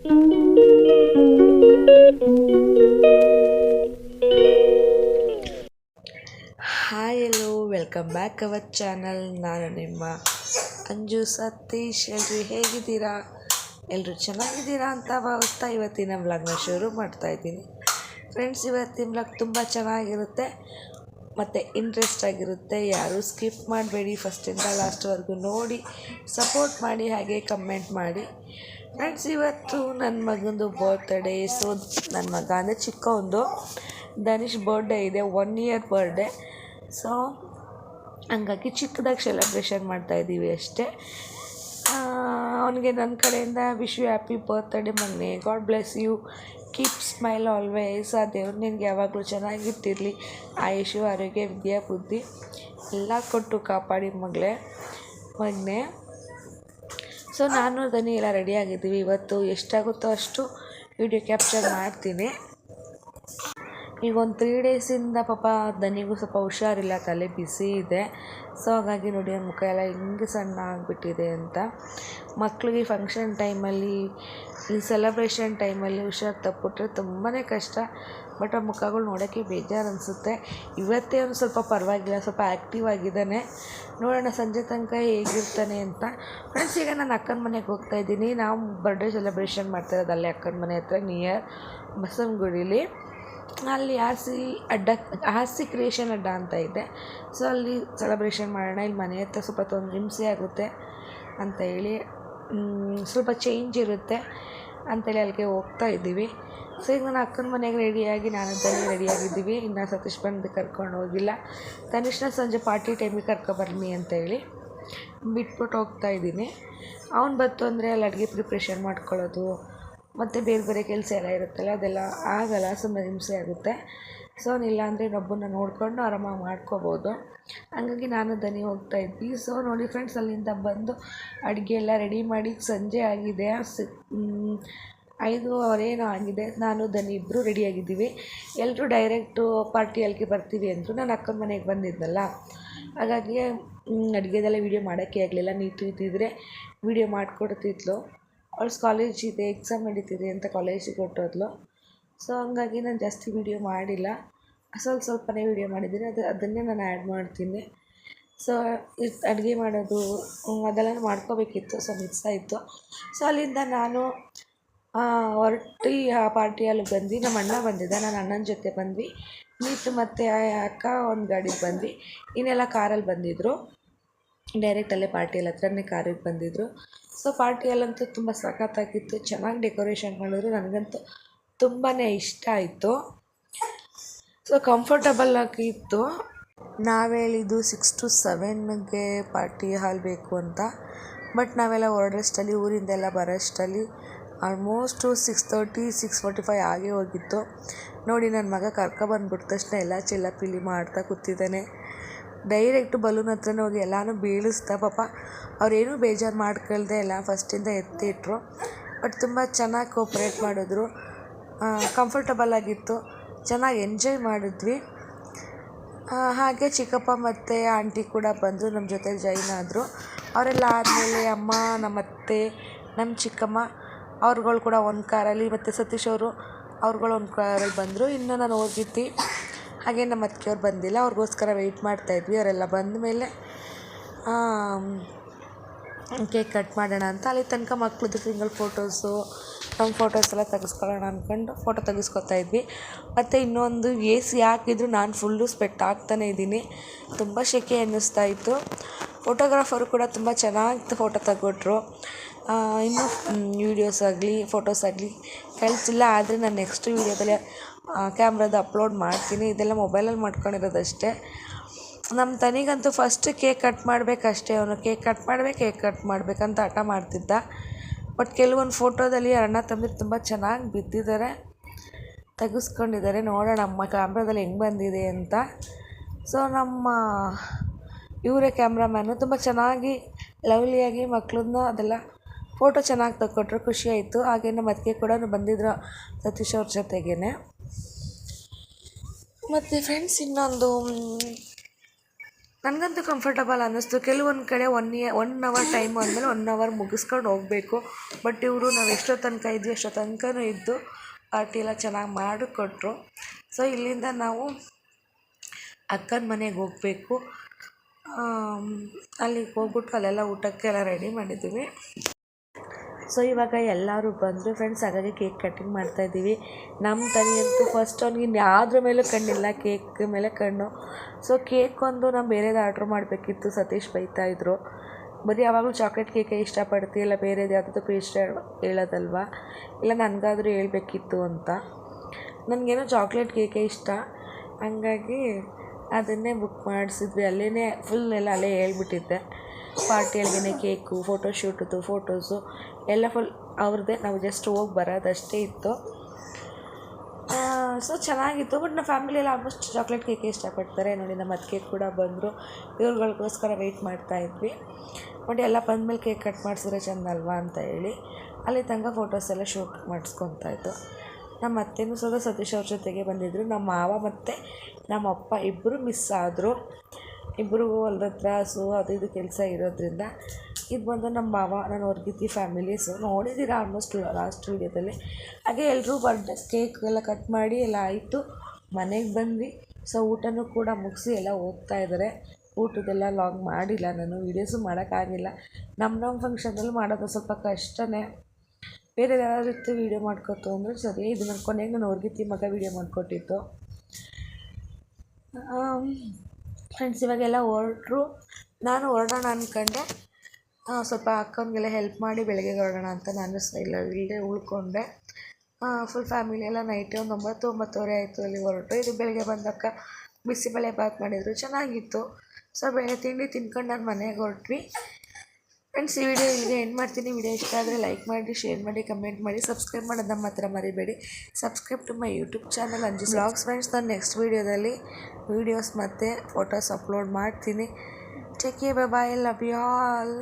Hi yellow welcome back our channel. ನಾನು ನಿಮ್ಮ ಅಂಜು ಸತೀಶ್. ಎಲ್ಲರೂ ಹೇಗಿದ್ದೀರಾ? ಎಲ್ಲರೂ ಚೆನ್ನಾಗಿದ್ದೀರಾ ಅಂತ ಭಾವಿಸ್ತಾ ಇವತ್ತಿನ ವ್ಲಾಗ್ನ ಶುರು ಮಾಡ್ತಾಯಿದ್ದೀನಿ. ಫ್ರೆಂಡ್ಸ್, ಇವತ್ತಿನ ವ್ಲಾಗ್ ತುಂಬ ಚೆನ್ನಾಗಿರುತ್ತೆ ಮತ್ತು ಇಂಟ್ರೆಸ್ಟ್ ಆಗಿರುತ್ತೆ. ಯಾರೂ ಸ್ಕಿಪ್ ಮಾಡಬೇಡಿ, ಫಸ್ಟಿಂದ ಲಾಸ್ಟ್ವರೆಗೂ ನೋಡಿ ಸಪೋರ್ಟ್ ಮಾಡಿ, ಹಾಗೆ ಕಮೆಂಟ್ ಮಾಡಿ. ಫ್ರೆಂಡ್ಸ್, ಇವತ್ತು ನನ್ನ ಮಗಂದು ಬರ್ತ್ಡೇ. ಸೊ ನನ್ನ ಮಗ ಅಂದರೆ ಚಿಕ್ಕವನು ಧನುಷ್ ಬರ್ಡೇ ಇದೆ, 1 ಇಯರ್ ಬರ್ಡೇ. ಸೊ ಹಂಗಾಗಿ ಚಿಕ್ಕದಾಗಿ ಸೆಲೆಬ್ರೇಷನ್ ಮಾಡ್ತಾಯಿದ್ದೀವಿ ಅಷ್ಟೇ. ಅವನಿಗೆ ನನ್ನ ಕಡೆಯಿಂದ ವಿಶ್ ಯು ಹ್ಯಾಪಿ ಬರ್ತ್ಡೇ ಮಗನೇ. God bless you, keep smile always. ಆ ದೇವ್ರು ನಿನಗೆ ಯಾವಾಗಲೂ ಚೆನ್ನಾಗಿರ್ತಿರಲಿ, ಆಯುಷು ಆರೋಗ್ಯ ವಿದ್ಯಾ ಬುದ್ಧಿ ಎಲ್ಲ ಕೊಟ್ಟು ಕಾಪಾಡಿ ಮಗನೇ. ಸೊ ನಾನು ದನಿ ಎಲ್ಲ ರೆಡಿಯಾಗಿದ್ದೀವಿ. ಇವತ್ತು ಎಷ್ಟಾಗುತ್ತೋ ಅಷ್ಟು ವಿಡಿಯೋ ಕ್ಯಾಪ್ಚರ್ ಮಾಡ್ತೀನಿ. ಈಗ ಒಂದು 3 ಡೇಸಿಂದ ಪಾಪ ದನಿಗೂ ಸ್ವಲ್ಪ ಹುಷಾರಿಲ್ಲ, ತಲೆ ಬಿಸಿ ಇದೆ. ಸೊ ಹಾಗಾಗಿ ನೋಡಿ ಅವ್ನ ಮುಖ ಎಲ್ಲ ಹಿಂಗೆ ಸಣ್ಣ ಆಗಿಬಿಟ್ಟಿದೆ ಅಂತ. ಮಕ್ಕಳಿಗೆ ಫಂಕ್ಷನ್ ಟೈಮಲ್ಲಿ, ಈ ಸೆಲೆಬ್ರೇಷನ್ ಟೈಮಲ್ಲಿ ಹುಷಾರು ತಪ್ಪಿಟ್ರೆ ತುಂಬಾ ಕಷ್ಟ. ಬಟ್ ಆ ಮುಖಗಳು ನೋಡೋಕ್ಕೆ ಬೇಜಾರು ಅನಿಸುತ್ತೆ. ಇವತ್ತೇ ಒಂದು ಸ್ವಲ್ಪ ಪರವಾಗಿಲ್ಲ, ಸ್ವಲ್ಪ ಆ್ಯಕ್ಟಿವ್ ಆಗಿದ್ದಾನೆ. ನೋಡೋಣ ಸಂಜೆ ತನಕ ಹೇಗಿರ್ತಾನೆ ಅಂತ. ಫ್ರೆಂಡ್ಸ್, ಈಗ ನಾನು ಅಕ್ಕನ ಮನೆಗೆ ಹೋಗ್ತಾಯಿದ್ದೀನಿ. ನಾವು ಬರ್ಡೇ ಸೆಲೆಬ್ರೇಷನ್ ಮಾಡ್ತಾಯಿರೋದು ಅಲ್ಲೇ ಅಕ್ಕನ ಮನೆ ಹತ್ರ, ನಿಯರ್ ಬಸವನಗುಡಿಲಿ. ಅಲ್ಲಿ ಆರ್ಸಿ ಕ್ರಿಯೇಷನ್ ಅಡ್ಡ ಅಂತ ಇದೆ. ಸೊ ಅಲ್ಲಿ ಸೆಲೆಬ್ರೇಷನ್ ಮಾಡೋಣ. ಇಲ್ಲಿ ಮನೆ ಹತ್ರ ಸ್ವಲ್ಪ ಹಿಂಸೆ ಆಗುತ್ತೆ ಅಂತ ಹೇಳಿ, ಸ್ವಲ್ಪ ಚೇಂಜ್ ಇರುತ್ತೆ ಅಂತೇಳಿ ಅಲ್ಲಿಗೆ ಹೋಗ್ತಾ ಇದ್ದೀವಿ. ಸೊ ಈಗ ನಾನು ಅಕ್ಕನ ಮನೆಗೆ ರೆಡಿಯಾಗಿ ನಾನು ತನಿಷ್ ರೆಡಿಯಾಗಿದ್ದೀವಿ. ಇನ್ನು ಸತೀಶ್ ಬಂದು ಕರ್ಕೊಂಡು ಹೋಗಿಲ್ಲ. ತನಿಷ್ನ ಸಂಜೆ ಪಾರ್ಟಿ ಟೈಮಿಗೆ ಕರ್ಕೊಬರ್ನಿ ಅಂತೇಳಿ ಬಿಟ್ಬಿಟ್ಟು ಹೋಗ್ತಾಯಿದ್ದೀನಿ. ಅವ್ನು ಬಂತು ಅಂದರೆ ಅಲ್ಲಿ ಅಡುಗೆ ಪ್ರಿಪ್ರೇಷನ್ ಮಾಡ್ಕೊಳ್ಳೋದು ಮತ್ತು ಬೇರೆ ಕೆಲಸ ಎಲ್ಲ ಇರುತ್ತಲ್ಲ, ಅದೆಲ್ಲ ಆಗಲ್ಲ, ಸುಮ್ಮನೆ ಹಿಂಸೆ ಆಗುತ್ತೆ. ಸೊ ಅವನಿಲ್ಲ ಅಂದರೆ ಇನ್ನೊಬ್ಬನ ನೋಡಿಕೊಂಡು ಆರಾಮಾಗಿ ಮಾಡ್ಕೋಬೋದು. ಹಂಗಾಗಿ ನಾನು ದನಿ ಹೋಗ್ತಾಯಿದ್ವಿ. ಸೊ ನೋಡಿ ಫ್ರೆಂಡ್ಸ್, ಅಲ್ಲಿಂದ ಬಂದು ಅಡುಗೆ ಎಲ್ಲ ರೆಡಿ ಮಾಡಿ ಸಂಜೆ ಆಗಿದೆ, 5:15 ಏನೋ ಆಗಿದೆ. ನಾನು ದನಿ ಇಬ್ಬರು ರೆಡಿಯಾಗಿದ್ದೀವಿ. ಎಲ್ಲರೂ ಡೈರೆಕ್ಟು ಪಾರ್ಟಿ ಅಲ್ಲಿಗೆ ಬರ್ತೀವಿ ಅಂದರು. ನಾನು ಅಕ್ಕನ ಮನೆಗೆ ಬಂದಿದ್ನಲ್ಲ, ಹಾಗಾಗಿ ಅಡುಗೆದೆಲ್ಲ ವೀಡಿಯೋ ಮಾಡೋಕ್ಕೆ ಆಗಲಿಲ್ಲ. ನೀತು ಇದ್ದಿದ್ರೆ ವೀಡಿಯೋ ಮಾಡಿಕೊಡ್ತಿದ್ಲು. ಅವಳು ಕಾಲೇಜ್ ಇದೆ, ಎಕ್ಸಾಮ್ ನಡೀತಿದೆ ಅಂತ ಕಾಲೇಜಿಗೆ ಹೊರಟೋದ್ಲು. ಸೊ ಹಂಗಾಗಿ ನಾನು ಜಾಸ್ತಿ ವೀಡಿಯೋ ಮಾಡಿಲ್ಲ, ಸ್ವಲ್ಪನೇ ವೀಡಿಯೋ ಮಾಡಿದ್ದೀನಿ. ಅದನ್ನೇ ನಾನು ಆ್ಯಡ್ ಮಾಡ್ತೀನಿ. ಸೊ ಅಡುಗೆ ಮಾಡೋದು ಅದೆಲ್ಲ ಮಾಡ್ಕೋಬೇಕಿತ್ತು, ಸೊ ಮಿಸ್ ಆಯಿತು. ಸೊ ಅಲ್ಲಿಂದ ನಾನು ಹೊರಟು ಆ ಪಾರ್ಟಿಯಲ್ಲಿ ಬಂದು, ನಮ್ಮ ಅಣ್ಣ ಬಂದಿದ್ದ, ನಾನು ಅಣ್ಣನ ಜೊತೆ ಬಂದ್ವಿ. ನೀತು ಮತ್ತು ಅಕ್ಕ ಒಂದು ಗಾಡಿಗೆ ಬಂದ್ವಿ, ಇನ್ನೆಲ್ಲ ಕಾರಲ್ಲಿ ಬಂದಿದ್ದರು. ಡೈರೆಕ್ಟ್ ಅಲ್ಲೇ ಪಾರ್ಟಿಯಲ್ಲಿ ಹತ್ರನೇ ಕಾರಿಗೆ ಬಂದಿದ್ದರು. ಸೊ ಪಾರ್ಟಿಯಲ್ಲಂತೂ ತುಂಬ ಸಖತ್ತಾಗಿತ್ತು, ಚೆನ್ನಾಗಿ ಡೆಕೋರೇಷನ್ ಮಾಡಿದ್ರು. ನನಗಂತೂ ತುಂಬಾ ಇಷ್ಟ ಆಯಿತು. ಸೊ ಕಂಫರ್ಟಬಲ್ ಆಗಿತ್ತು. ನಾವು ಹೇಳಿದ್ದು 6 to 7ಗೆ ಪಾರ್ಟಿ ಹಾಲ್ ಬೇಕು ಅಂತ. ಬಟ್ ನಾವೆಲ್ಲ ಹೊರಡೋಷ್ಟರಲ್ಲಿ, ಊರಿಂದೆಲ್ಲ ಬರೋಷ್ಟರಲ್ಲಿ ಆಲ್ಮೋಸ್ಟು 6:30, 6:45 ಆಗೇ ಹೋಗಿತ್ತು. ನೋಡಿ ನನ್ನ ಮಗ ಕರ್ಕೊಬಂದ್ಬಿಟ್ಟ ತಕ್ಷಣ ಎಲ್ಲ ಚಿಲ್ಲಪಿಲ್ಲಿ ಮಾಡ್ತಾ ಕೂತಿದ್ದಾನೆ. ಡೈರೆಕ್ಟು ಬಲೂನ್ ಹತ್ರನೇ ಹೋಗಿ ಎಲ್ಲನೂ ಬೀಳಿಸ್ತಾ. ಪಾಪ ಅವರೇನೂ ಬೇಜಾರು ಮಾಡ್ಕೊಳ್ದೆ ಎಲ್ಲ ಫಸ್ಟಿಂದ ಎತ್ತಿಟ್ರು. ಬಟ್ ತುಂಬ ಚೆನ್ನಾಗಿ ಕೋಪ್ರೇಟ್ ಮಾಡಿದ್ರು, ಕಂಫರ್ಟಬಲ್ ಆಗಿತ್ತು, ಚೆನ್ನಾಗಿ ಎಂಜಾಯ್ ಮಾಡಿದ್ವಿ. ಹಾಗೆ ಚಿಕ್ಕಪ್ಪ ಮತ್ತು ಆಂಟಿ ಕೂಡ ಬಂದರು, ನಮ್ಮ ಜೊತೆ ಜಾಯಿನ್ ಆದರು. ಅವರೆಲ್ಲ ಆದಮೇಲೆ ಅಮ್ಮ, ನಮ್ಮ ಅತ್ತೆ, ನಮ್ಮ ಚಿಕ್ಕಮ್ಮ ಅವ್ರುಗಳು ಕೂಡ ಒಂದು ಕಾರಲ್ಲಿ, ಮತ್ತು ಸತೀಶ್ ಅವ್ರುಗಳು ಒಂದು ಕಾರಲ್ಲಿ ಬಂದರು. ಇನ್ನು ನಾನು ಹೋಗಿದ್ದೆ. ಹಾಗೆ ನಮ್ಮ ಅತ್ತಿಗೆಯವ್ರು ಬಂದಿಲ್ಲ, ಅವ್ರಿಗೋಸ್ಕರ ವೆಯ್ಟ್ ಮಾಡ್ತಾಯಿದ್ವಿ. ಅವರೆಲ್ಲ ಬಂದ ಮೇಲೆ ಕೇಕ್ ಕಟ್ ಮಾಡೋಣ ಅಂತ. ಅಲ್ಲಿ ತನಕ ಮಕ್ಳದ್ದು ಸಿಂಗಲ್ ಫೋಟೋಸು, ನಮ್ಮ ಫೋಟೋಸ್ ಎಲ್ಲ ತೆಗೆಸ್ಕೊಳ್ಳೋಣ ಅಂದ್ಕೊಂಡು ಫೋಟೋ ತೆಗೆಸ್ಕೊತಾ ಇದ್ವಿ. ಮತ್ತು ಇನ್ನೊಂದು AC ಹಾಕಿದ್ರು ನಾನು ಫುಲ್ಲು ಸ್ವೆಟ್ ಆಗ್ತಾನೇ ಇದ್ದೀನಿ, ತುಂಬ ಸೆಕೆ ಅನ್ನಿಸ್ತಾ ಇತ್ತು. ಫೋಟೋಗ್ರಾಫರು ಕೂಡ ತುಂಬ ಚೆನ್ನಾಗಿ ಫೋಟೋ ತೆಗೊಟ್ರು. ಇನ್ನೂ ವೀಡಿಯೋಸ್ ಆಗಲಿ ಫೋಟೋಸ್ ಆಗಲಿ ಕಳಿಸಿಲ್ಲ, ಆದರೆ ನಾನು ನೆಕ್ಸ್ಟ್ ವೀಡಿಯೋದಲ್ಲಿ ಕ್ಯಾಮ್ರಾದ ಅಪ್ಲೋಡ್ ಮಾಡ್ತೀನಿ. ಇದೆಲ್ಲ ಮೊಬೈಲಲ್ಲಿ ಮಾಡ್ಕೊಂಡಿರೋದಷ್ಟೇ. ನಮ್ಮ ತನಿಗಂತೂ ಫಸ್ಟ್ ಕೇಕ್ ಕಟ್ ಮಾಡಬೇಕಷ್ಟೇ. ಅವನು ಕೇಕ್ ಕಟ್ ಮಾಡಬೇಕಂತ ಹಠ ಮಾಡ್ತಿದ್ದ. ಬಟ್ ಕೆಲವೊಂದು ಫೋಟೋದಲ್ಲಿ ಅಣ್ಣ ತಮ್ಮರು ತುಂಬ ಚೆನ್ನಾಗಿ ಬಿದ್ದಿದ್ದಾರೆ, ತೆಗೆಸ್ಕೊಂಡಿದ್ದಾರೆ. ನೋಡೋಣ ನಮ್ಮ ಕ್ಯಾಮ್ರಾದಲ್ಲಿ ಹೆಂಗೆ ಬಂದಿದೆ ಅಂತ. ಸೊ ನಮ್ಮ ಇವರೇ ಕ್ಯಾಮ್ರಾಮ್ಯಾನು ತುಂಬ ಚೆನ್ನಾಗಿ ಲವ್ಲಿಯಾಗಿ ಮಕ್ಕಳನ್ನ ಅದೆಲ್ಲ ಫೋಟೋ ಚೆನ್ನಾಗಿ ತಗೊಟ್ರು, ಖುಷಿಯಾಯಿತು. ಹಾಗೆ ನಮ್ಮ ಅತ್ತಿಗೆ ಕೂಡ ಬಂದಿದ್ರು ಸತೀಶ್ ಅವ್ರ ಜೊತೆಗೇ. ಮತ್ತು ಫ್ರೆಂಡ್ಸ್, ಇನ್ನೊಂದು ನನಗಂತೂ ಕಂಫರ್ಟಬಲ್ ಅನ್ನಿಸ್ತು. ಕೆಲವೊಂದು ಕಡೆ 1 ಅವರ್ ಟೈಮು ಅಂದಮೇಲೆ 1 ಅವರ್ ಮುಗಿಸ್ಕೊಂಡು ಹೋಗಬೇಕು. ಬಟ್ ಇವರು ನಾವು ಎಷ್ಟೋ ತನಕ ಇದ್ವಿ ಅಷ್ಟೋ ತನಕನೂ ಇದ್ದು ಪಾರ್ಟಿ ಎಲ್ಲ ಚೆನ್ನಾಗಿ ಮಾಡಿಕೊಟ್ರು. ಸೊ ಇಲ್ಲಿಂದ ನಾವು ಅಕ್ಕನ ಮನೆಗೆ ಹೋಗಬೇಕು. ಅಲ್ಲಿಗೆ ಹೋಗ್ಬಿಟ್ಟು ಅಲ್ಲೆಲ್ಲ ಊಟಕ್ಕೆಲ್ಲ ರೆಡಿ ಮಾಡಿದ್ದೀವಿ. ಸೊ ಇವಾಗ ಎಲ್ಲರೂ ಬಂದರು ಫ್ರೆಂಡ್ಸ್. ಹಾಗಾಗಿ ಕೇಕ್ ಕಟ್ಟಿಂಗ್ ಮಾಡ್ತಾಯಿದ್ದೀವಿ. ನಮ್ಮ ಅಂತೂ ಫಸ್ಟ್ ಅವ್ನಿಗೆ ಇನ್ಯಾವುದ್ರ ಮೇಲೂ ಕಣ್ಣಿಲ್ಲ, ಕೇಕ್ ಮೇಲೆ ಕಣ್ಣು. ಸೊ ಕೇಕ್ ಒಂದು ನಾವು ಬೇರೆದು ಆರ್ಡ್ರ್ ಮಾಡಬೇಕಿತ್ತು. ಸತೀಶ್ ಬೈತಾಯಿದ್ರು, ಬರೀ ಯಾವಾಗಲೂ ಚಾಕ್ಲೇಟ್ ಕೇಕೆ ಇಷ್ಟಪಡ್ತೀಯಲ್ಲ, ಬೇರೆದು ಯಾವುದಾದ್ರು ಇಷ್ಟ ಹೇಳೋದಲ್ವ, ಇಲ್ಲ ನನಗಾದರೂ ಹೇಳ್ಬೇಕಿತ್ತು ಅಂತ. ನನಗೇನೋ ಚಾಕ್ಲೇಟ್ ಕೇಕೆ ಇಷ್ಟ, ಹಂಗಾಗಿ ಅದನ್ನೇ ಬುಕ್ ಮಾಡಿಸಿದ್ವಿ. ಅಲ್ಲೇ ಫುಲ್ ಎಲ್ಲ ಅಲ್ಲೇ ಹೇಳ್ಬಿಟ್ಟಿದ್ದೆ. ಪಾರ್ಟಿಯಲ್ಗೇ ಕೇಕು, ಫೋಟೋಶೂಟದು ಫೋಟೋಸು ಎಲ್ಲ ಫುಲ್ ಅವ್ರದ್ದೇ. ನಾವು ಜಸ್ಟ್ ಹೋಗಿ ಬರೋದಷ್ಟೇ ಇತ್ತು. ಸೊ ಚೆನ್ನಾಗಿತ್ತು. ಬಟ್ ನಮ್ಮ ಫ್ಯಾಮಿಲಿಯಲ್ಲಿ ಆಲ್ಮೋಸ್ಟ್ ಚಾಕ್ಲೇಟ್ ಕೇಕೆ ಇಷ್ಟಪಡ್ತಾರೆ. ನೋಡಿ ನಮ್ಮ ಅತ್ತಿಗೆ ಕೂಡ ಬಂದರು. ಇವ್ರುಗಳಿಗೋಸ್ಕರ ವೆಯ್ಟ್ ಮಾಡ್ತಾಯಿದ್ವಿ. ಬಟ್ ಎಲ್ಲ ಬಂದಮೇಲೆ ಕೇಕ್ ಕಟ್ ಮಾಡಿಸಿದ್ರೆ ಚೆಂದ ಅಲ್ವಾ ಅಂತ ಹೇಳಿ ಅಲ್ಲಿ ತನಕ ಫೋಟೋಸ್ ಎಲ್ಲ ಶೂಟ್ ಮಾಡಿಸ್ಕೊತಾಯಿದ್ದು. ನಮ್ಮ ಅತ್ತೆನೂ ಸತೀಶ್ ಅವ್ರ ಜೊತೆಗೆ ಬಂದಿದ್ದರು. ನಮ್ಮ ಮಾವ ಮತ್ತು ನಮ್ಮ ಅಪ್ಪ ಇಬ್ಬರು ಮಿಸ್ ಆದರು. ಇಬ್ಬರಿಗೂ ಹೊಲ್ದ ಹತ್ರ ಅದು ಇದು ಕೆಲಸ ಇರೋದ್ರಿಂದ. ಇದು ಬಂದು ನಮ್ಮ ಮಾವ, ನಾನು ಹೊರಗಿದ್ದಿ ಫ್ಯಾಮಿಲೀಸು ನೋಡಿದ್ದೀರ ಆಲ್ಮೋಸ್ಟ್ ಲಾಸ್ಟ್ ವೀಡಿಯೋದಲ್ಲಿ. ಹಾಗೆ ಎಲ್ಲರೂ ಬರ್ಡೇ ಕೇಕ್ ಎಲ್ಲ ಕಟ್ ಮಾಡಿ ಎಲ್ಲ ಆಯಿತು. ಮನೆಗೆ ಬಂದ್ವಿ. ಸೊ ಊಟನೂ ಕೂಡ ಮುಗಿಸಿ ಎಲ್ಲ ಹೋಗ್ತಾಯಿದ್ದಾರೆ. ಊಟದೆಲ್ಲ ಲಾಗ್ ಮಾಡಿಲ್ಲ, ನಾನು ವೀಡಿಯೋಸು ಮಾಡೋಕ್ಕಾಗಿಲ್ಲ. ನಮ್ಮ ಫಂಕ್ಷನಲ್ಲಿ ಮಾಡೋದು ಸ್ವಲ್ಪ ಕಷ್ಟನೇ. ಬೇರೆ ಯಾರಾದ್ರು ಇತ್ತು ವೀಡಿಯೋ ಮಾಡ್ಕೊತು ಅಂದರೆ ಸರಿ. ಇದು ನನ್ನ ಕೊನೆಗೆ ನಾನು ಹೊರಗಿತ್ತಿ ಮಗ ವೀಡಿಯೋ ಮಾಡಿಕೊಟ್ಟಿತ್ತು. ಫ್ರೆಂಡ್ಸ್ ಇವಾಗೆಲ್ಲ ಹೊರಟ್ರು. ನಾನು ಹೊರಡೋಣ ಅಂದ್ಕೊಂಡೆ, ಸ್ವಲ್ಪ ಅಕ್ಕನಿಗೆಲ್ಲ ಹೆಲ್ಪ್ ಮಾಡಿ ಬೆಳಗ್ಗೆ ಹೊರಡೋಣ ಅಂತ ನಾನು ಇಲ್ಲೇ ಉಳ್ಕೊಂಡೆ. ಫುಲ್ ಫ್ಯಾಮಿಲಿ ಎಲ್ಲ ನೈಟೇ ಒಂದು 9-9:30 ಆಯಿತು ಅಲ್ಲಿ ಹೊರಟು. ಇದು ಬೆಳಗ್ಗೆ ಬಂದಕ್ಕ ಬಿಸಿಬೇಳೆ ಬಾತ್ ಮಾಡಿದರು, ಚೆನ್ನಾಗಿತ್ತು. ಸೊ ಬೆಳೆ ತಿಂಡಿ ತಿನ್ಕೊಂಡು ನಾನು ಮನೆಗೆ ಹೊರಟ್ವಿ. ಫ್ರೆಂಡ್ಸ್ ಈ ವಿಡಿಯೋ ಇಲ್ಲಿಗೆ ಎಂಡ್ ಮಾಡ್ತೀನಿ. ವಿಡಿಯೋ ಇಷ್ಟ ಆದರೆ ಲೈಕ್ ಮಾಡಿ, ಶೇರ್ ಮಾಡಿ, ಕಮೆಂಟ್ ಮಾಡಿ, ಸಬ್ಸ್ಕ್ರೈಬ್ ಮಾಡೋದು ಮಾತ್ರ ಮರಿಬೇಡಿ. Subscribe to my YouTube channel Anju blogs. Friends ನಾನು ನೆಕ್ಸ್ಟ್ ವೀಡಿಯೋದಲ್ಲಿ ವೀಡಿಯೋಸ್ ಮತ್ತು ಫೋಟೋಸ್ ಅಪ್ಲೋಡ್ ಮಾಡ್ತೀನಿ. Take care, bye bye, love you all.